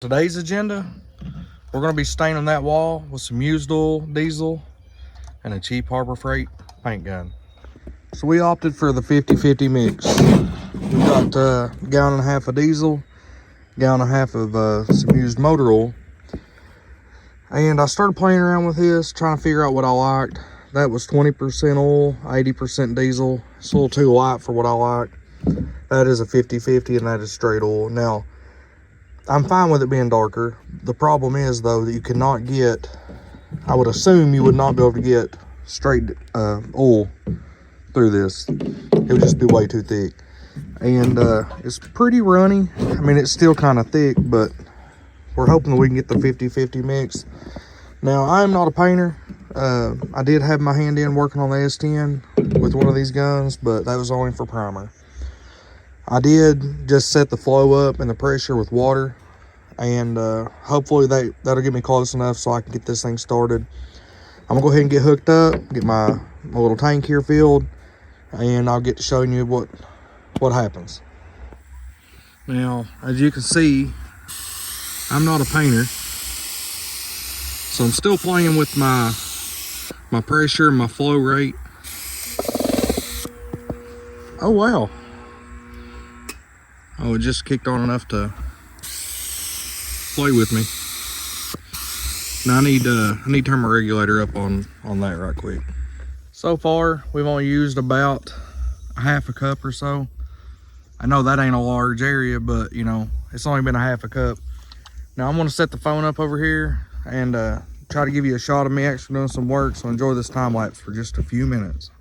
Today's agenda, we're going to be staining that wall with some used oil, diesel, and a cheap Harbor Freight paint gun. So we opted for the 50-50 mix. We got a gallon and a half of diesel, gallon and a half of some used motor oil. And I started playing around with this, trying to figure out what I liked. That was 20% oil, 80% diesel. It's a little too light for what I like. That is a 50-50 and that is straight oil. Now, I'm fine with it being darker. The problem is though that you cannot get, I would assume you would not be able to get straight oil through this. It would just be way too thick. And it's pretty runny. I mean, it's still kind of thick, but we're hoping that we can get the 50-50 mix. Now, I'm not a painter. I did have my hand in working on the S10 with one of these guns, but that was only for primer. I did just set the flow up and the pressure with water, and hopefully that'll get me close enough so I can get this thing started. I'm gonna go ahead and get hooked up, get my little tank here filled, and I'll get to showing you what happens. Now, as you can see, I'm not a painter, so I'm still playing with my pressure and my flow rate. Oh wow. Oh, it just kicked on enough to play with me. Now I need to turn my regulator up on that right quick. So far, we've only used about a half a cup or so. I know that ain't a large area, but you know, it's only been a half a cup. Now I'm gonna set the phone up over here and try to give you a shot of me actually doing some work. So enjoy this time lapse for just a few minutes.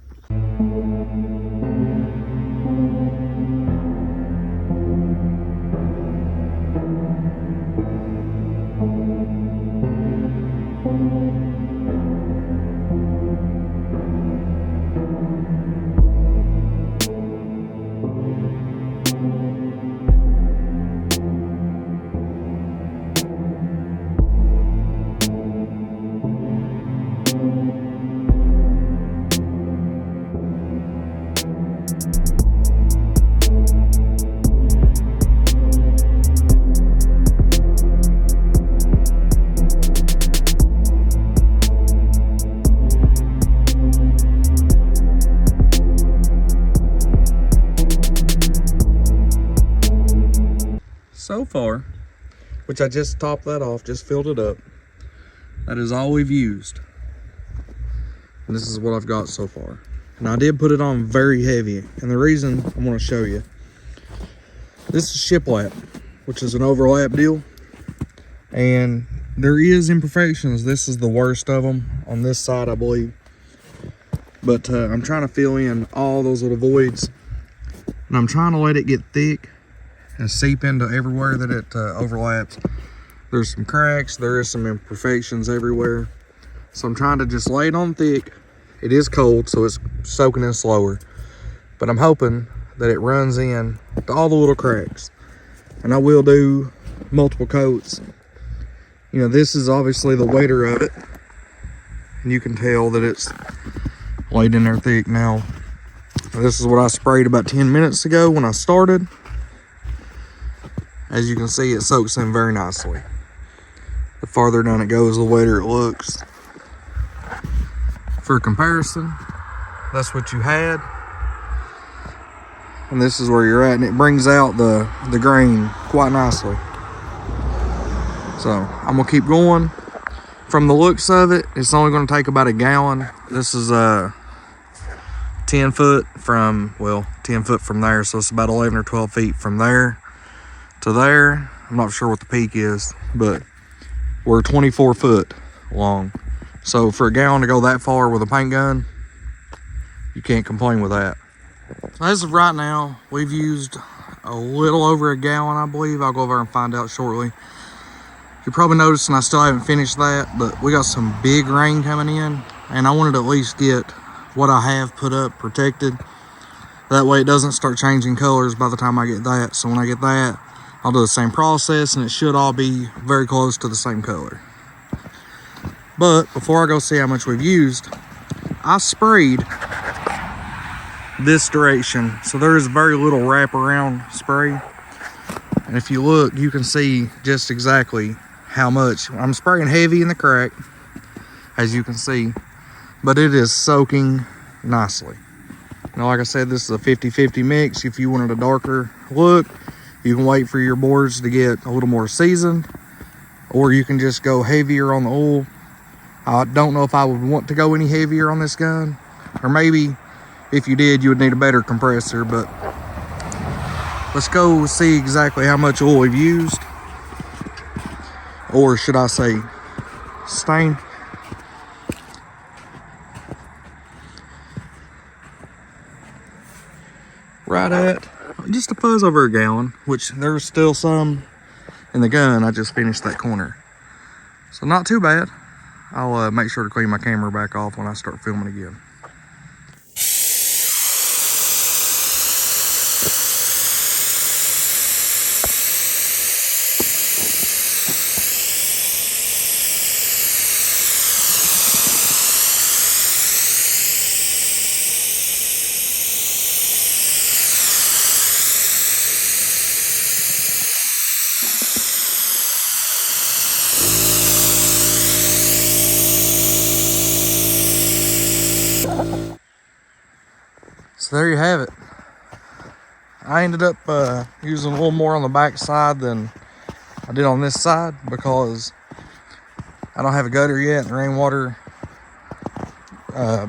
So far, which I just topped that off, just filled it up, that is all we've used. And this is what I've got so far. And I did put it on very heavy. And the reason I'm going to show you, this is shiplap, which is an overlap deal. And there is imperfections. This is the worst of them on this side, I believe. But I'm trying to fill in all those little voids. And I'm trying to let it get thick and seep into everywhere that it overlaps. There's some cracks, there is some imperfections everywhere. So I'm trying to just lay it on thick. It is cold, so it's soaking in slower. But I'm hoping that it runs in to all the little cracks. And I will do multiple coats. You know, this is obviously the wetter of it. And you can tell that it's laid in there thick now. This is what I sprayed about 10 minutes ago when I started. As you can see, it soaks in very nicely. The farther down it goes, the wetter it looks. For comparison, that's what you had. And this is where you're at, and it brings out the grain quite nicely. So I'm gonna keep going. From the looks of it, it's only gonna take about a gallon. This is 10 foot from, well, 10 foot from there, so it's about 11 or 12 feet from there to there. I'm not sure what the peak is, but we're 24 foot long. So for a gallon to go that far with a paint gun, you can't complain with that. So as of right now, we've used a little over a gallon, I believe. I'll go over and find out shortly. You're probably noticing I still haven't finished that, but we got some big rain coming in, and I wanted to at least get what I have put up protected. That way it doesn't start changing colors by the time I get that. So when I get that, I'll do the same process, and it should all be very close to the same color. But before I go see how much we've used, I sprayed this direction. So there is very little wraparound spray. And if you look, you can see just exactly how much. I'm spraying heavy in the crack, as you can see, but it is soaking nicely. Now, like I said, this is a 50-50 mix. If you wanted a darker look, you can wait for your boards to get a little more seasoned, or you can just go heavier on the oil. I don't know if I would want to go any heavier on this gun, or maybe if you did, you would need a better compressor, but let's go see exactly how much oil we've used, or should I say stain. Right at just a fuzz over a gallon, which there's still some in the gun. I just finished that corner, so not too bad. I'll make sure to clean my camera back off when I start filming again. So there you have it. I ended up using a little more on the back side than I did on this side because I don't have a gutter yet, and the rainwater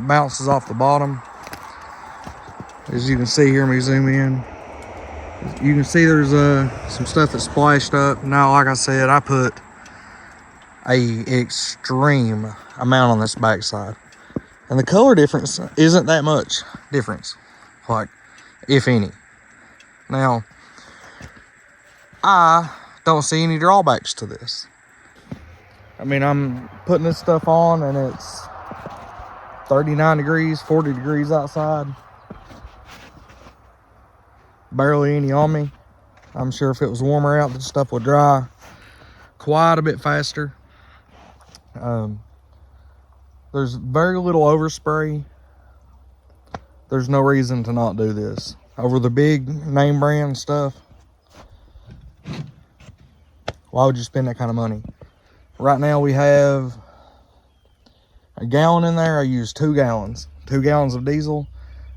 bounces off the bottom. As you can see here, let me zoom in. You can see there's some stuff that splashed up. Now, like I said, I put a extreme amount on this back side, and the color difference isn't that much difference, like, if any. Now, I don't see any drawbacks to this. I mean, I'm putting this stuff on and it's 39 degrees, 40 degrees outside. Barely any on me. I'm sure if it was warmer out, this stuff would dry quite a bit faster. There's very little overspray. There's no reason to not do this. Over the big name brand stuff, why would you spend that kind of money? Right now we have a gallon in there. I used 2 gallons. 2 gallons of diesel,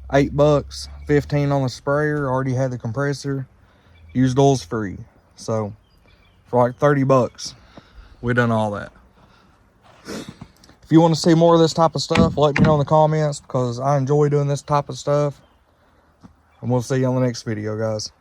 $8, 15 on the sprayer. Already had the compressor. Used oils free. So for like 30 bucks, we done all that. If you want to see more of this type of stuff, let me know in the comments, because I enjoy doing this type of stuff. And we'll see you on the next video, guys.